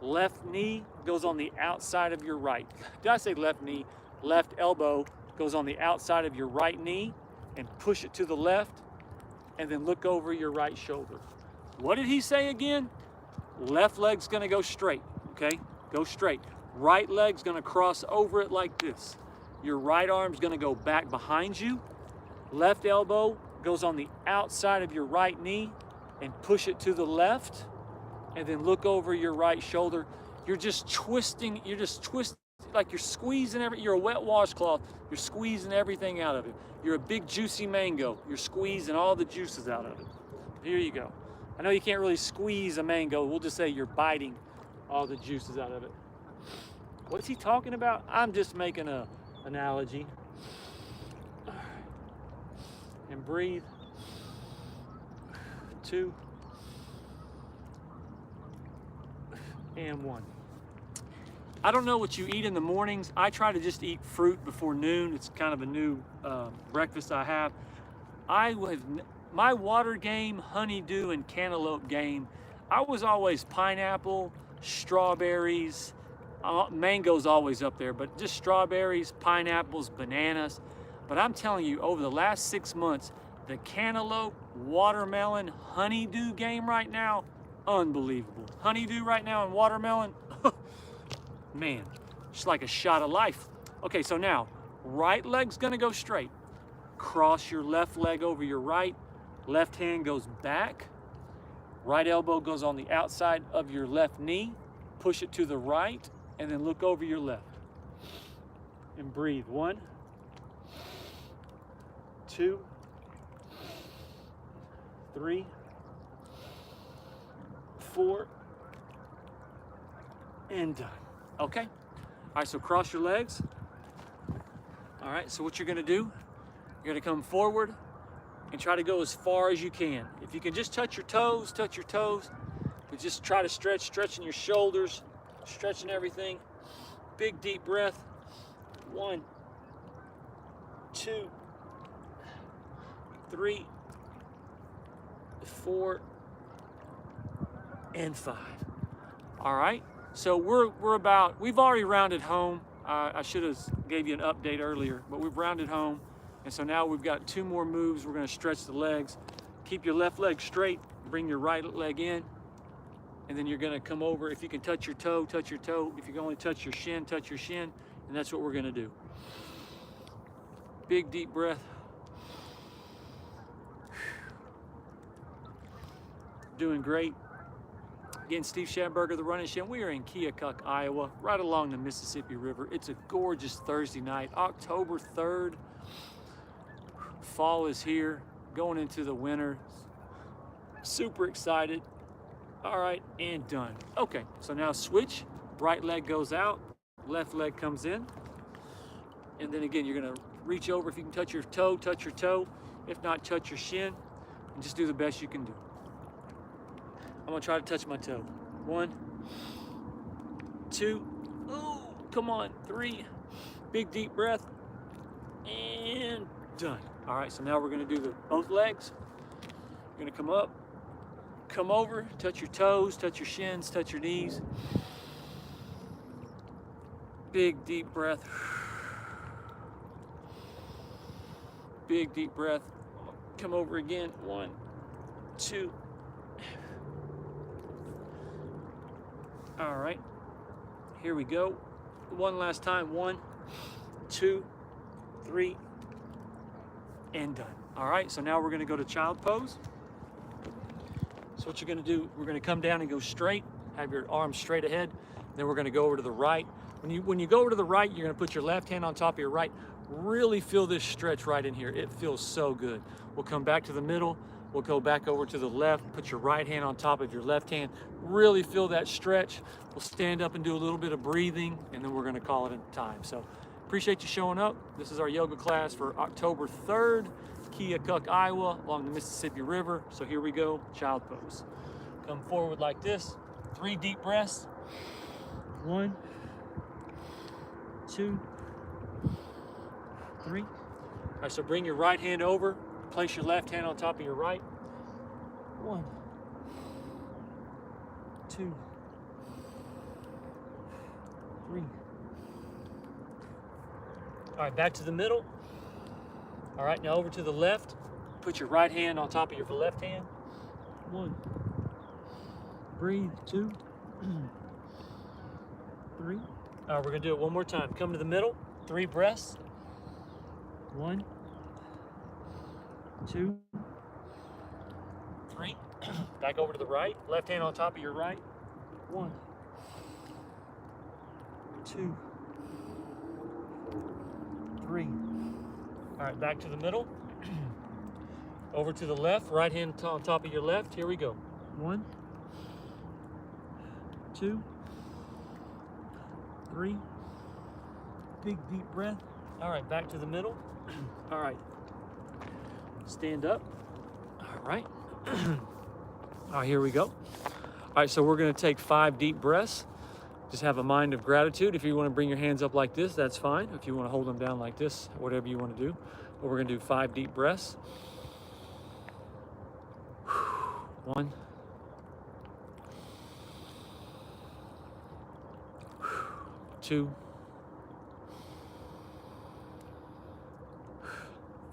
Speaker 1: Left knee goes on the outside of your right. Did I say left knee? Left elbow goes on the outside of your right knee and push it to the left, and then look over your right shoulder. What did he say again? Left leg's gonna go straight, okay? Go straight. Right leg's gonna cross over it like this. Your right arm's gonna go back behind you. Left elbow goes on the outside of your right knee and push it to the left, and then look over your right shoulder. You're just twisting like you're squeezing you're a wet washcloth. You're squeezing everything out of it. You're a big juicy mango. You're squeezing all the juices out of it. Here you go. I know you can't really squeeze a mango. We'll just say you're biting all the juices out of it. What is he talking about? I'm just making an analogy. And breathe. 2 and 1. I don't know what you eat in the mornings. I try to just eat fruit before noon. It's kind of a new breakfast I have. My water game, honeydew, and cantaloupe game, I was always pineapple, strawberries, mango's always up there, but just strawberries, pineapples, bananas. But I'm telling you, over the last 6 months, the cantaloupe, watermelon, honeydew game right now, unbelievable. Honeydew right now and watermelon, man, it's like a shot of life. Okay, so now, right leg's gonna go straight. Cross your left leg over your right. Left hand goes back. Right elbow goes on the outside of your left knee. Push it to the right, and then look over your left. And breathe. 1, 2, 3, 4, and done. Okay? All right, so cross your legs. All right, so what you're gonna do, you're gonna come forward and try to go as far as you can. If you can just touch your toes, but just try to stretching your shoulders, stretching everything. Big deep breath. 1, 2, 3, 4, and 5. All right, so we've already rounded home. I should have gave you an update earlier, but we've rounded home. And so now we've got 2 more moves. We're gonna stretch the legs. Keep your left leg straight, bring your right leg in, and then you're gonna come over. If you can touch your toe, touch your toe. If you can only touch your shin, and that's what we're gonna do. Big deep breath. Doing great. Again, Steve Schamberger, the Running Shin. We are in Keokuk, Iowa, right along the Mississippi River. It's a gorgeous Thursday night, October 3rd. Fall is here, going into the winter. Super excited. All right, and done. Okay, so now switch. Right leg goes out, left leg comes in. And then again, you're gonna reach over. If you can touch your toe, touch your toe. If not, touch your shin, and just do the best you can do. I'm gonna try to touch my toe. 1, 2, ooh, come on, 3, big deep breath, and done. All right, so now we're gonna do both legs. You're gonna come up, come over, touch your toes, touch your shins, touch your knees. Big deep breath. Big deep breath. Come over again. 1, 2. All right, here we go. One last time. 1, 2, 3, and done. All right, so now we're gonna go to child pose. So what you're gonna do, we're gonna come down and go straight, have your arms straight ahead. Then we're gonna go over to the right. When you go over to the right, you're gonna put your left hand on top of your right. Really feel this stretch right in here. It feels so good. We'll come back to the middle. We'll go back over to the left, put your right hand on top of your left hand. Really feel that stretch. We'll stand up and do a little bit of breathing, and then we're gonna call it a time. So appreciate you showing up. This is our yoga class for October 3rd, Keokuk, Iowa, along the Mississippi River. So here we go, child pose. Come forward like this. 3 deep breaths. 1, 2, 3. All right, so bring your right hand over, place your left hand on top of your right. 1, 2, 3. All right, back to the middle. All right, now over to the left. Put your right hand on top of your left hand. 1. Breathe. 2. 3. All right, we're gonna do it one more time. Come to the middle. 3 breaths. 1, 2, 3. Back over to the right. Left hand on top of your right. 1, 2, 3. All right, back to the middle. Over to the left. Right hand on top of your left. Here we go. 1, 2, 3. Big deep breath. All right, back to the middle. All right. Stand up. All right. All right, here we go. All right, so we're going to take 5 deep breaths. Just have a mind of gratitude. If you want to bring your hands up like this, that's fine. If you want to hold them down like this, whatever you want to do. But we're going to do 5 deep breaths. 1, 2,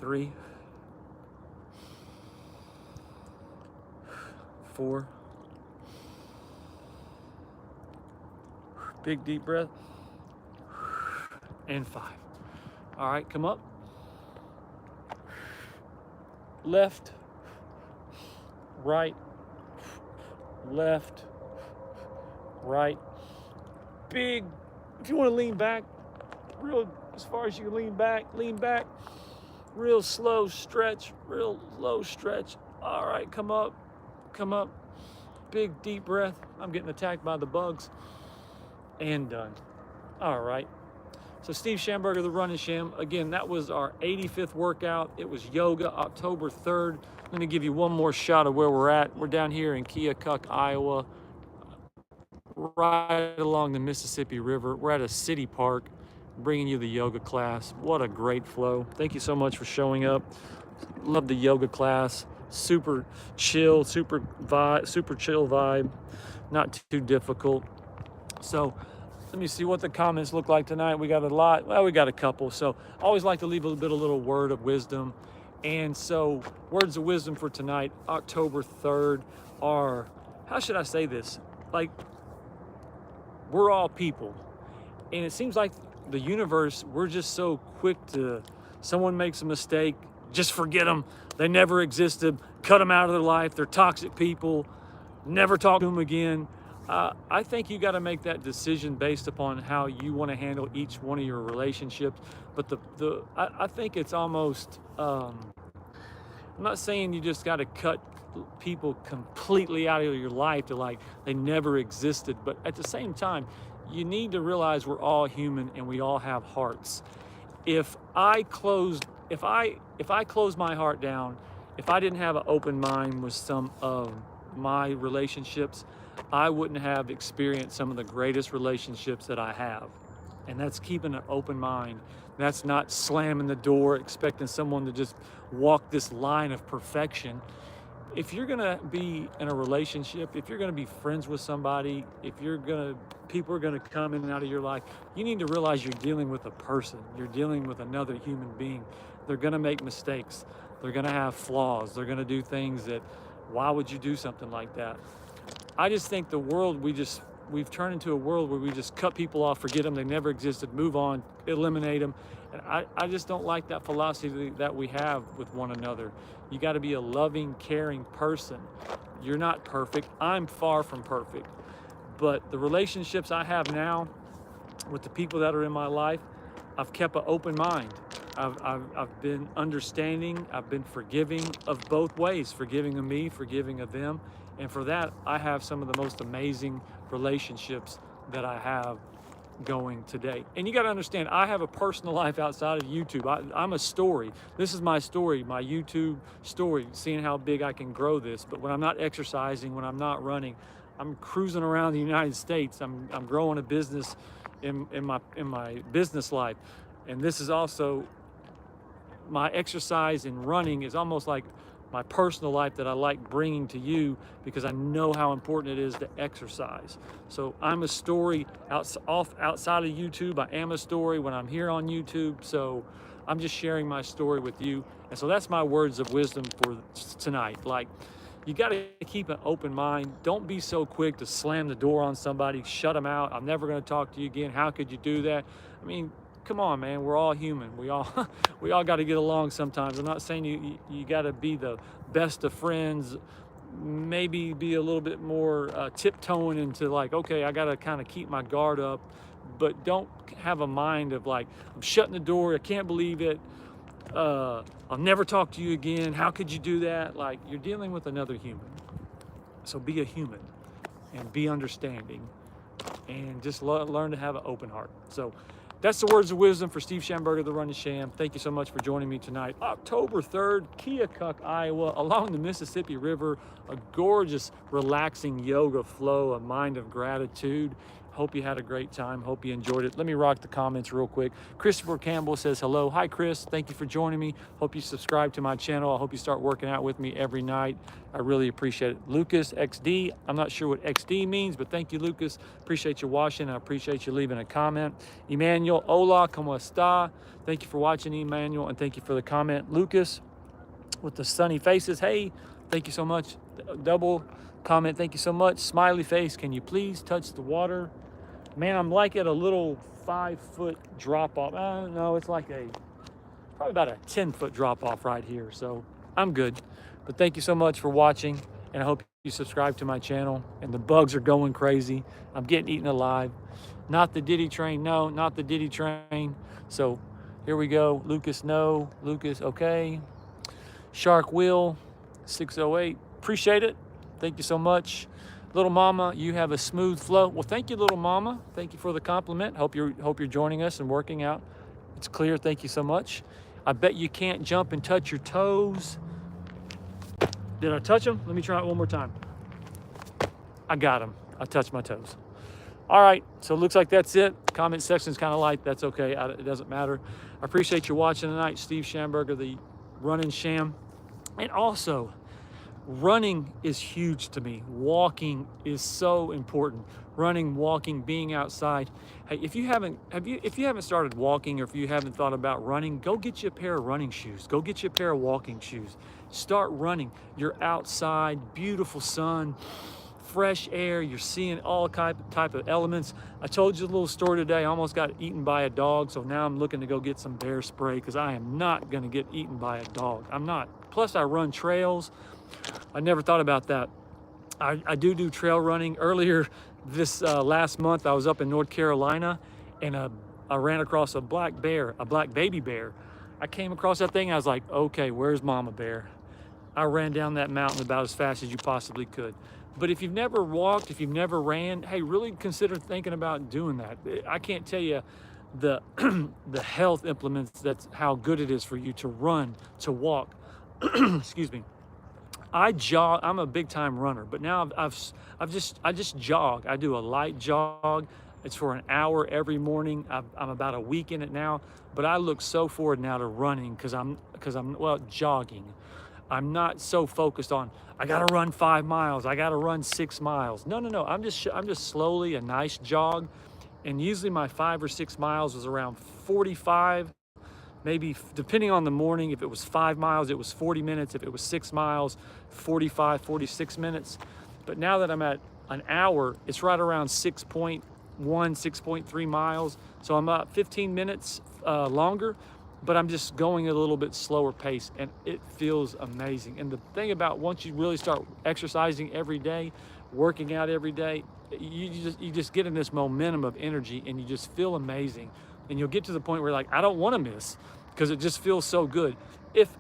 Speaker 1: 3, 4. Big deep breath. And 5. All right, come up. Left, right, left, right. Big, if you want to lean back, real as far as you can lean back, real slow stretch, real low stretch. All right, come up, big deep breath. I'm getting attacked by the bugs. And done. All right. So Steve Schamberger, the Running Sham. Again, that was our 85th workout. It was yoga, October 3rd. Let me give you one more shot of where we're at. We're down here in Keokuk, Iowa, right along the Mississippi River. We're at a city park, bringing you the yoga class. What a great flow. Thank you so much for showing up. Love the yoga class. Super chill, super chill vibe. Not too difficult. So let me see what the comments look like tonight. We got a lot. Well, we got a couple. So I always like to leave a little word of wisdom. And so words of wisdom for tonight, October 3rd, are, how should I say this? Like, we're all people. And it seems like the universe, we're just so quick to, someone makes a mistake, just forget them. They never existed. Cut them out of their life. They're toxic people. Never talk to them again. I think you got to make that decision based upon how you want to handle each one of your relationships. But I think it's almost, I'm not saying you just got to cut people completely out of your life to like they never existed. But at the same time, you need to realize we're all human and we all have hearts. If I closed my heart down, if I didn't have an open mind with some of my relationships, I wouldn't have experienced some of the greatest relationships that I have. And that's keeping an open mind. That's not slamming the door, expecting someone to just walk this line of perfection. If you're gonna be in a relationship, if you're gonna be friends with somebody, people are gonna come in and out of your life, you need to realize you're dealing with a person. You're dealing with another human being. They're gonna make mistakes. They're gonna have flaws. They're gonna do things that, why would you do something like that? I just think the world, we've turned into a world where we just cut people off, forget them, they never existed, move on, eliminate them. And I just don't like that philosophy that we have with one another. You got to be a loving, caring person. You're not perfect. I'm far from perfect. But the relationships I have now with the people that are in my life, I've kept an open mind. I've been understanding. I've been forgiving of both ways, forgiving of me, forgiving of them. And for that, I have some of the most amazing relationships that I have going today. And you got to understand, I have a personal life outside of YouTube. I'm a story. This is my story, my YouTube story, seeing how big I can grow this. But when I'm not exercising, when I'm not running, I'm cruising around the United States. I'm growing a business in my business life. And this is also my exercise and running is almost like my personal life that I like bringing to you because I know how important it is to exercise. So I'm a story outside of YouTube. I am a story when I'm here on YouTube. So I'm just sharing my story with you. And so that's my words of wisdom for tonight. Like, you got to keep an open mind. Don't be so quick to slam the door on somebody, shut them out. I'm never going to talk to you again. How could you do that? I mean, come on, man. We're all human. We all got to get along sometimes. I'm not saying you got to be the best of friends. Maybe be a little bit more tiptoeing into like, okay, I got to kind of keep my guard up, but don't have a mind of like, I'm shutting the door. I can't believe it. I'll never talk to you again. How could you do that? Like, you're dealing with another human. So be a human and be understanding and just learn to have an open heart. So that's the words of wisdom for Steve Schamberger, the Running Sham. Thank you so much for joining me tonight. October 3rd, Keokuk, Iowa, along the Mississippi River, a gorgeous, relaxing yoga flow, a mind of gratitude. Hope you had a great time. Hope you enjoyed it. Let me rock the comments real quick. Christopher Campbell says, hello. Hi, Chris. Thank you for joining me. Hope you subscribe to my channel. I hope you start working out with me every night. I really appreciate it. Lucas XD. I'm not sure what XD means, but thank you, Lucas. Appreciate you watching. I appreciate you leaving a comment. Emmanuel, hola, como esta? Thank you for watching, Emmanuel, and thank you for the comment. Lucas with the sunny faces. Hey, thank you so much. Double comment. Thank you so much. Smiley face. Can you please touch the water? Man, I'm like at a little 5-foot drop off. No, it's like probably about a 10-foot drop off right here. So I'm good. But thank you so much for watching. And I hope you subscribe to my channel. And the bugs are going crazy. I'm getting eaten alive. Not the Diddy train. No, not the Diddy train. So here we go. Lucas, no. Lucas, okay. Shark Will, 608. Appreciate it. Thank you so much. Little Mama, you have a smooth flow. Well, thank you, Little Mama. Thank you for the compliment. Hope you're joining us and working out. It's clear. Thank you so much. I bet you can't jump and touch your toes. Did I touch them? Let me try it one more time. I got them. I touched my toes. All right, so it looks like that's it. Comment section's kind of light. That's okay. It doesn't matter. I appreciate you watching tonight. Steve Schamberger, the Running Sham. And also, running is huge to me. Walking is so important. Running, walking, being outside. Hey, if you haven't started walking, or if you haven't thought about running, go get you a pair of running shoes. Go get you a pair of walking shoes. Start running. You're outside, beautiful sun, fresh air. You're seeing all type of elements. I told you a little story today. I almost got eaten by a dog, so now I'm looking to go get some bear spray because I am not going to get eaten by a dog. I'm not. Plus, I run trails. I never thought about that. I do trail running. Earlier this last month, I was up in North Carolina, and I ran across a black baby bear. I came across that thing. I was like, okay, where's Mama Bear? I ran down that mountain about as fast as you possibly could. But if you've never walked, if you've never ran, hey, really consider thinking about doing that. I can't tell you the the health implements. That's how good it is for you to run, to walk. Excuse me. I jog. I'm a big time runner, but now I just jog. I do a light jog. It's for an hour every morning. I'm about a week in it now, but I look so forward now to running because I'm jogging. I'm not so focused on I gotta run 5 miles. I gotta run 6 miles. No. I'm just slowly a nice jog, and usually my 5 or 6 miles was around 45. Maybe depending on the morning, if it was 5 miles, it was 40 minutes. If it was 6 miles, 45, 46 minutes. But now that I'm at an hour, it's right around 6.1, 6.3 miles. So I'm about 15 minutes longer, but I'm just going at a little bit slower pace, and it feels amazing. And the thing about once you really start exercising every day, working out every day, you just get in this momentum of energy, and you just feel amazing. And you'll get to the point where like, I don't want to miss because it just feels so good. If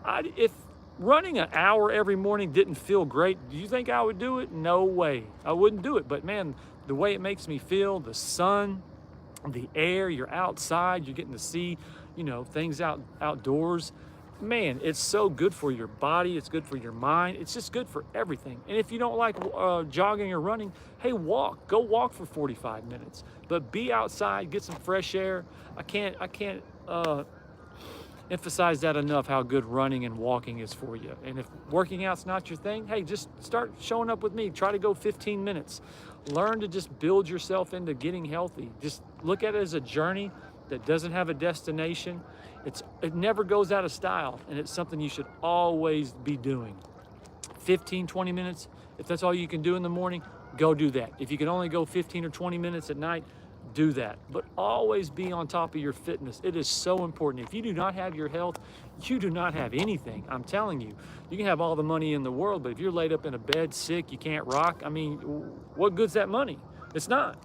Speaker 1: running an hour every morning didn't feel great, do you think I would do it? No way. I wouldn't do it. But man, the way it makes me feel, the sun, the air, you're outside, you're getting to see, things outdoors. Man, it's so good for your body. It's good for your mind. It's just good for everything. And if you don't like jogging or running, hey, go walk for 45 minutes, but be outside, get some fresh air. I can't emphasize that enough, how good running and walking is for you. And if working out's not your thing, hey, just start showing up with me. Try to go 15 minutes. Learn to just build yourself into getting healthy. Just look at it as a journey that doesn't have a destination. It never goes out of style, and it's something you should always be doing. 15, 20 minutes, if that's all you can do in the morning, go do that. If you can only go 15 or 20 minutes at night, do that. But always be on top of your fitness. It is so important. If you do not have your health, you do not have anything. I'm telling you, you can have all the money in the world, but if you're laid up in a bed sick, you can't rock, I mean, what good's that money? It's not.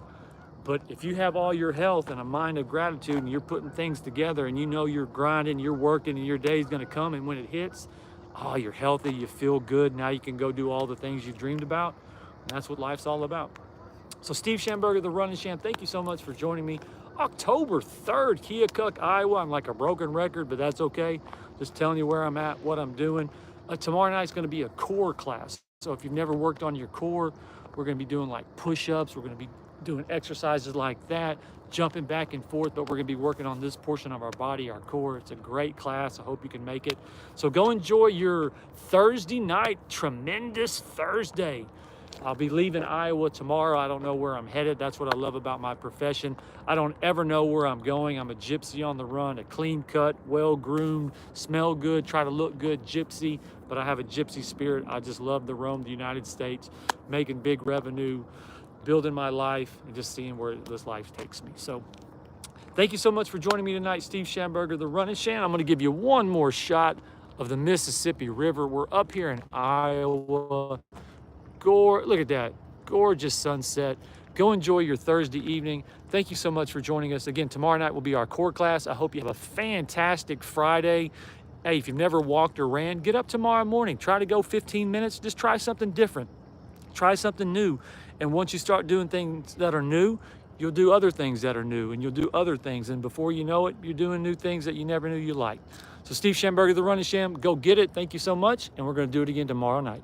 Speaker 1: But if you have all your health and a mind of gratitude, and you're putting things together, and you know you're grinding, you're working, and your day's gonna come, and when it hits, oh, you're healthy, you feel good, now you can go do all the things you've dreamed about. And that's what life's all about. So Steve Schamberger, the Running Sham, thank you so much for joining me. October 3rd, Keokuk, Iowa. I'm like a broken record, but that's okay. Just telling you where I'm at, what I'm doing. Tomorrow night's gonna be a core class. So if you've never worked on your core, we're gonna be doing like push-ups, we're gonna be doing exercises like that, jumping back and forth, but we're gonna be working on this portion of our body, our core. It's a great class. I hope you can make it. So go enjoy your Thursday night, tremendous Thursday. I'll be leaving Iowa tomorrow. I don't know where I'm headed. That's what I love about my profession. I don't ever know where I'm going. I'm a gypsy on the run, a clean cut, well-groomed, smell good, try to look good gypsy, but I have a gypsy spirit. I just love to roam the United States, making big revenue, building my life, and just seeing where this life takes me. So thank you so much for joining me tonight. Steve Schamberger, the Running Sham. I'm gonna give you one more shot of the Mississippi River. We're up here in Iowa. Look at that, gorgeous sunset. Go enjoy your Thursday evening. Thank you so much for joining us. Again, tomorrow night will be our core class. I hope you have a fantastic Friday. Hey, if you've never walked or ran, get up tomorrow morning. Try to go 15 minutes. Just try something different. Try something new. And once you start doing things that are new, you'll do other things that are new, and you'll do other things. And before you know it, you're doing new things that you never knew you liked. So Steve Schamberger, the Running Sham, go get it. Thank you so much. And we're going to do it again tomorrow night.